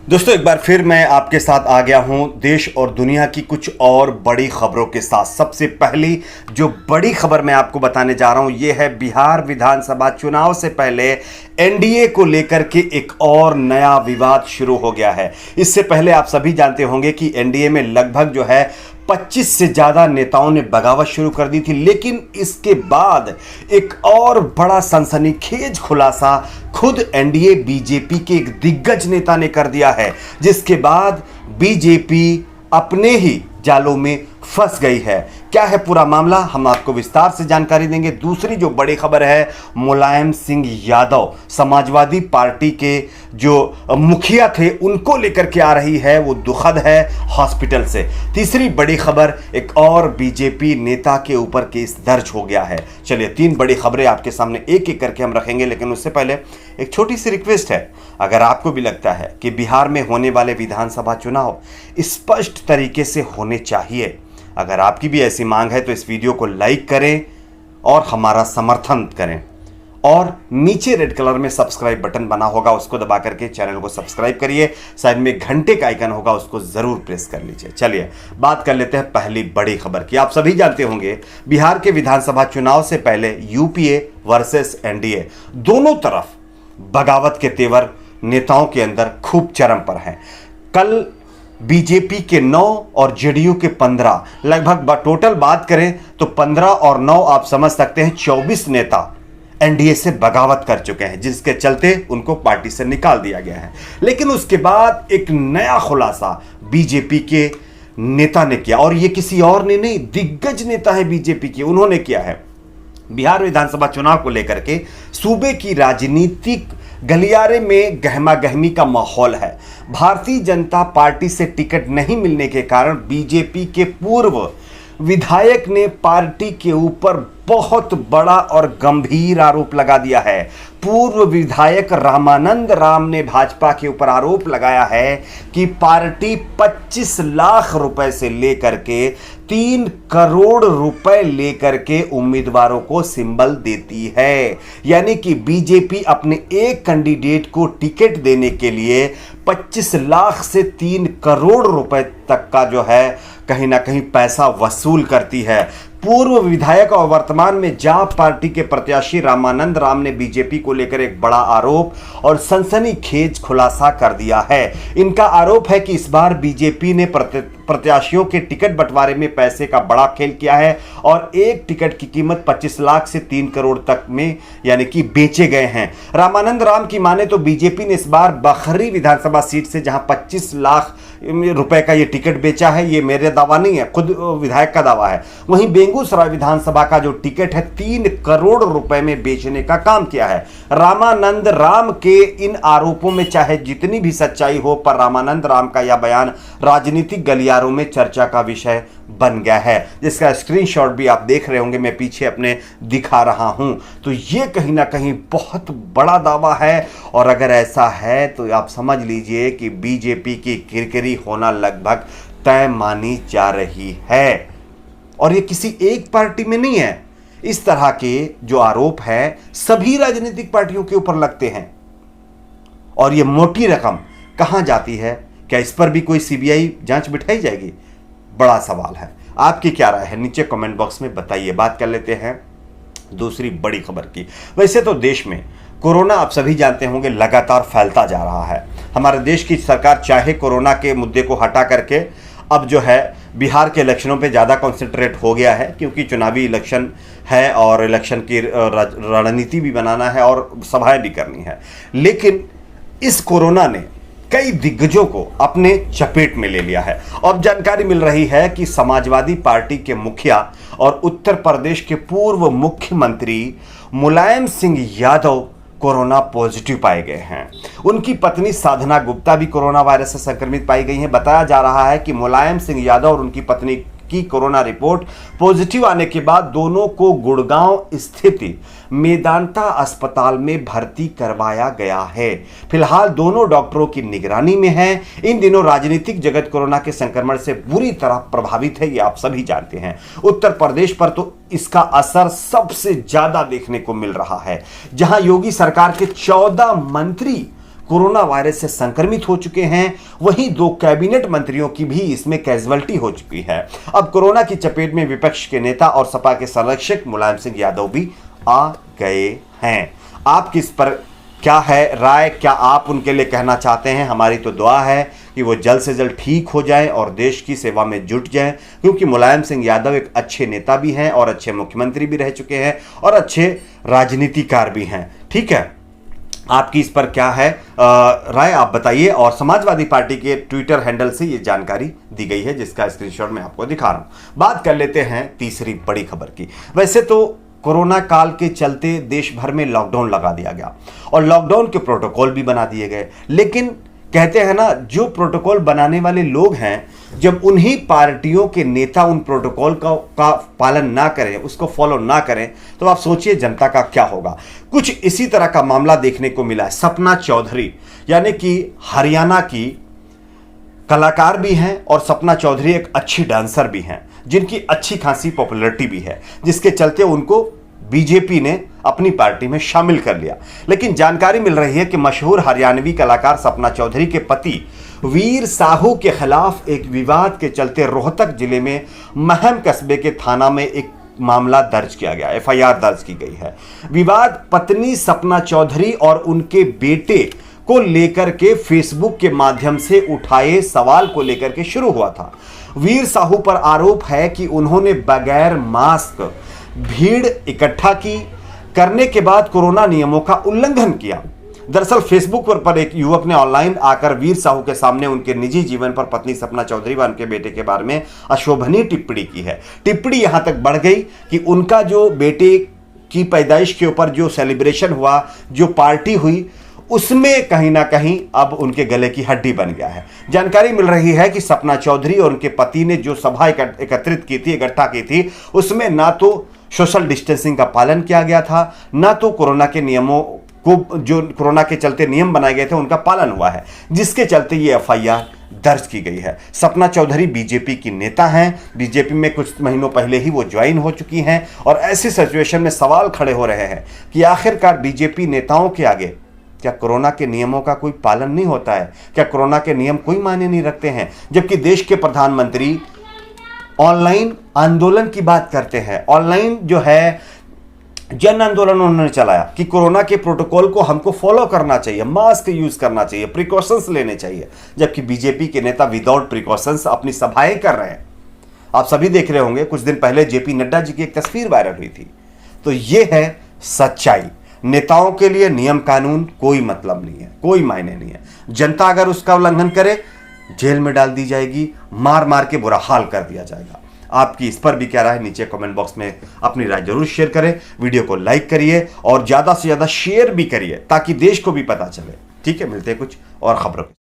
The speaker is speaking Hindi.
दोस्तों एक बार फिर मैं आपके साथ आ गया हूं देश और दुनिया की कुछ और बड़ी खबरों के साथ। सबसे पहली जो बड़ी खबर मैं आपको बताने जा रहा हूं यह है बिहार विधानसभा चुनाव से पहले एनडीए को लेकर के एक और नया विवाद शुरू हो गया है। इससे पहले आप सभी जानते होंगे कि एनडीए में लगभग जो है 25 से ज्यादा नेताओं ने बगावत शुरू कर दी थी, लेकिन इसके बाद एक और बड़ा सनसनीखेज खुलासा खुद एनडीए बीजेपी के एक दिग्गज नेता ने कर दिया है, जिसके बाद बीजेपी अपने ही जालों में फंस गई है। क्या है पूरा मामला, हम आपको विस्तार से जानकारी देंगे। दूसरी जो बड़ी खबर है, मुलायम सिंह यादव समाजवादी पार्टी के जो मुखिया थे उनको लेकर के आ रही है, वो दुखद है हॉस्पिटल से। तीसरी बड़ी खबर, एक और बीजेपी नेता के ऊपर केस दर्ज हो गया है। चलिए तीन बड़ी खबरें आपके सामने एक एक करके हम रखेंगे, लेकिन उससे पहले एक छोटी सी रिक्वेस्ट है। अगर आपको भी लगता है कि बिहार में होने वाले विधानसभा चुनाव स्पष्ट तरीके से होने चाहिए, अगर आपकी भी ऐसी मांग है तो इस वीडियो को लाइक करें और हमारा समर्थन करें, और नीचे रेड कलर में सब्सक्राइब बटन बना होगा, उसको दबा करके चैनल को सब्सक्राइब करिए। साइड में घंटे का आइकन होगा, उसको जरूर प्रेस कर लीजिए। चलिए बात कर लेते हैं पहली बड़ी खबर की। आप सभी जानते होंगे बिहार के विधानसभा चुनाव से पहले यूपीए वर्सेस एनडीए दोनों तरफ बगावत के तेवर नेताओं के अंदर खूब चरम पर हैं। कल बीजेपी के 9 और जेडीयू के 15, लगभग टोटल बात करें तो 15 और 9 आप समझ सकते हैं 24 नेता एनडीए से बगावत कर चुके हैं, जिसके चलते उनको पार्टी से निकाल दिया गया है। लेकिन उसके बाद एक नया खुलासा बीजेपी के नेता ने किया, और ये किसी और ने नहीं, दिग्गज नेता है बीजेपी के। उन्होंने किया है बिहार विधानसभा चुनाव को लेकर के सूबे की राजनीतिक गलियारे में गहमा गहमी का माहौल है। भारतीय जनता पार्टी से टिकट नहीं मिलने के कारण बीजेपी के पूर्व विधायक ने पार्टी के ऊपर बहुत बड़ा और गंभीर आरोप लगा दिया है। पूर्व विधायक रामानंद राम ने भाजपा के ऊपर आरोप लगाया है कि पार्टी 25 लाख रुपए से लेकर के 3 करोड़ रुपए लेकर के उम्मीदवारों को सिंबल देती है। यानी कि बीजेपी अपने एक कैंडिडेट को टिकट देने के लिए 25 लाख से 3 करोड़ रुपए तक का जो है कहीं ना कहीं पैसा वसूल करती है। पूर्व विधायक और वर्तमान में जाप पार्टी के प्रत्याशी रामानंद राम ने बीजेपी को लेकर एक बड़ा आरोप और सनसनीखेज खुलासा कर दिया है। इनका आरोप है कि इस बार बीजेपी ने प्रत्याशियों के टिकट बंटवारे में पैसे का बड़ा खेल किया है, और एक टिकट की कीमत 25 लाख से 3 करोड़ तक में यानी कि बेचे गए हैं। रामानंद राम की माने तो बीजेपी ने इस बार बखरी विधानसभा सीट से जहां 25 लाख रुपए का ये टिकट बेचा है, ये मेरे दावा नहीं है, खुद विधायक का दावा है। वहीं बेगूसराय विधानसभा का जो टिकट है 3 करोड़ रुपए में बेचने का काम किया है। रामानंद राम के इन आरोपों में चाहे जितनी भी सच्चाई हो, पर रामानंद राम का यह बयान राजनीतिक गलियारों में चर्चा का विषय बन गया है, जिसका स्क्रीनशॉट भी आप देख रहे होंगे, मैं पीछे अपने दिखा रहा हूं। तो ये कहीं ना कहीं बहुत बड़ा दावा है, और अगर ऐसा है तो आप समझ लीजिए कि बीजेपी की किरकिरी होना लगभग तय मानी जा रही है। और ये किसी एक पार्टी में नहीं है, इस तरह के जो आरोप है सभी राजनीतिक पार्टियों के ऊपर लगते हैं। और ये मोटी रकम कहां जाती है, क्या इस पर भी कोई सीबीआई जांच बिठाई जाएगी? बड़ा सवाल है। आपकी क्या राय है, नीचे कमेंट बॉक्स में बताइए। बात कर लेते हैं दूसरी बड़ी खबर की। वैसे तो देश में कोरोना आप सभी जानते होंगे लगातार फैलता जा रहा है। हमारे देश की सरकार चाहे कोरोना के मुद्दे को हटा करके अब जो है बिहार के इलेक्शनों पे ज़्यादा कॉन्सेंट्रेट हो गया है, क्योंकि चुनावी इलेक्शन है और इलेक्शन की रणनीति भी बनाना है और सभाएं भी करनी है। लेकिन इस कोरोना ने कई दिग्गजों को अपने चपेट में ले लिया है। और जानकारी मिल रही है कि समाजवादी पार्टी के मुखिया और उत्तर प्रदेश के पूर्व मुख्यमंत्री मुलायम सिंह यादव कोरोना पॉजिटिव पाए गए हैं। उनकी पत्नी साधना गुप्ता भी कोरोना वायरस से संक्रमित पाई गई हैं। बताया जा रहा है कि मुलायम सिंह यादव और उनकी पत्नी की कोरोना रिपोर्ट पॉजिटिव आने के बाद दोनों को गुड़गांव स्थित मेदांता अस्पताल में भर्ती करवाया गया है। फिलहाल दोनों डॉक्टरों की निगरानी में हैं। इन दिनों राजनीतिक जगत कोरोना के संक्रमण से बुरी तरह प्रभावित है, ये आप सभी जानते हैं। उत्तर प्रदेश पर तो इसका असर सबसे ज्यादा देखने को मिल रहा है, जहां योगी सरकार के 14 मंत्री कोरोना वायरस से संक्रमित हो चुके हैं, वहीं 2 कैबिनेट मंत्रियों की भी इसमें कैजुअल्टी हो चुकी है। अब कोरोना की चपेट में विपक्ष के नेता और सपा के संरक्षक मुलायम सिंह यादव भी आ गए हैं। आपकी इस पर क्या है राय? क्या आप उनके लिए कहना चाहते हैं? हमारी तो दुआ है कि वो जल्द से जल्द ठीक हो जाएं और देश की सेवा में जुट जाएं, क्योंकि मुलायम सिंह यादव एक अच्छे नेता भी हैं और अच्छे मुख्यमंत्री भी रह चुके हैं और अच्छे राजनीतिकार भी हैं। ठीक है, आपकी इस पर क्या है राय? आप बताइए। और समाजवादी पार्टी के ट्विटर हैंडल से ये जानकारी दी गई है, जिसका स्क्रीनशॉट मैं आपको दिखा रहा हूं। बात कर लेते हैं तीसरी बड़ी खबर की। वैसे तो कोरोना काल के चलते देश भर में लॉकडाउन लगा दिया गया और लॉकडाउन के प्रोटोकॉल भी बना दिए गए, लेकिन कहते हैं ना, जो प्रोटोकॉल बनाने वाले लोग हैं, जब उन्हीं पार्टियों के नेता उन प्रोटोकॉल का पालन ना करें, उसको फॉलो ना करें, तो आप सोचिए जनता का क्या होगा। कुछ इसी तरह का मामला देखने को मिला है। सपना चौधरी यानी कि हरियाणा की कलाकार भी हैं और सपना चौधरी एक अच्छी डांसर भी हैं, जिनकी अच्छी खासी पॉपुलैरिटी भी है, जिसके चलते उनको बीजेपी ने अपनी पार्टी में शामिल कर लिया। लेकिन जानकारी मिल रही है कि मशहूर हरियाणवी कलाकार सपना चौधरी के पति वीर साहू के खिलाफ एक विवाद के चलते रोहतक जिले में महम कस्बे के थाना में एक मामला दर्ज किया गया, एफआईआर दर्ज की गई है। विवाद पत्नी सपना चौधरी और उनके बेटे को लेकर के फेसबुक के माध्यम से उठाए सवाल को लेकर के शुरू हुआ था। वीर साहू पर आरोप है कि उन्होंने बगैर मास्क भीड़ इकट्ठा करने के बाद कोरोना नियमों का उल्लंघन किया। दरअसल फेसबुक पर एक युवक ने ऑनलाइन आकर वीर साहू के सामने उनके निजी जीवन पर पत्नी सपना चौधरी व उनके बेटे के बारे में अशोभनीय टिप्पणी की है। टिप्पणी यहां तक बढ़ गई कि उनका जो बेटे की पैदाइश के ऊपर जो सेलिब्रेशन हुआ, जो पार्टी हुई, उसमें कहीं ना कहीं अब उनके गले की हड्डी बन गया है। जानकारी मिल रही है कि सपना चौधरी और उनके पति ने जो सभा एकत्रित की थी, इकट्ठा की थी, उसमें ना तो सोशल डिस्टेंसिंग का पालन किया गया था, ना तो कोरोना के नियमों को, जो कोरोना के चलते नियम बनाए गए थे, उनका पालन हुआ है, जिसके चलते ये एफआईआर दर्ज की गई है। सपना चौधरी बीजेपी की नेता हैं, बीजेपी में कुछ महीनों पहले ही वो ज्वाइन हो चुकी हैं और ऐसी सिचुएशन में सवाल खड़े हो रहे हैं कि आखिरकार बीजेपी नेताओं के आगे क्या कोरोना के नियमों का कोई पालन नहीं होता है? क्या कोरोना के नियम कोई मायने नहीं रखते हैं? जबकि देश के प्रधानमंत्री ऑनलाइन आंदोलन की बात करते हैं। ऑनलाइन जो है जन आंदोलन उन्होंने चलाया कि कोरोना के प्रोटोकॉल को हमको फॉलो करना चाहिए, मास्क यूज करना चाहिए, प्रिकॉशंस लेने चाहिए, जबकि बीजेपी के नेता विदाउट प्रिकॉशंस अपनी सभाएं कर रहे हैं। आप सभी देख रहे होंगे, कुछ दिन पहले जेपी नड्डा जी की एक तस्वीर वायरल हुई थी। तो यह है सच्चाई। नेताओं के लिए नियम कानून कोई मतलब नहीं है, कोई मायने नहीं है। जनता अगर उसका उल्लंघन करे, जेल में डाल दी जाएगी, मार मार के बुरा हाल कर दिया जाएगा। आपकी इस पर भी क्या राय? नीचे कमेंट बॉक्स में अपनी राय जरूर शेयर करें। वीडियो को लाइक करिए और ज्यादा से ज्यादा शेयर भी करिए ताकि देश को भी पता चले। ठीक है, मिलते हैं कुछ और खबरों।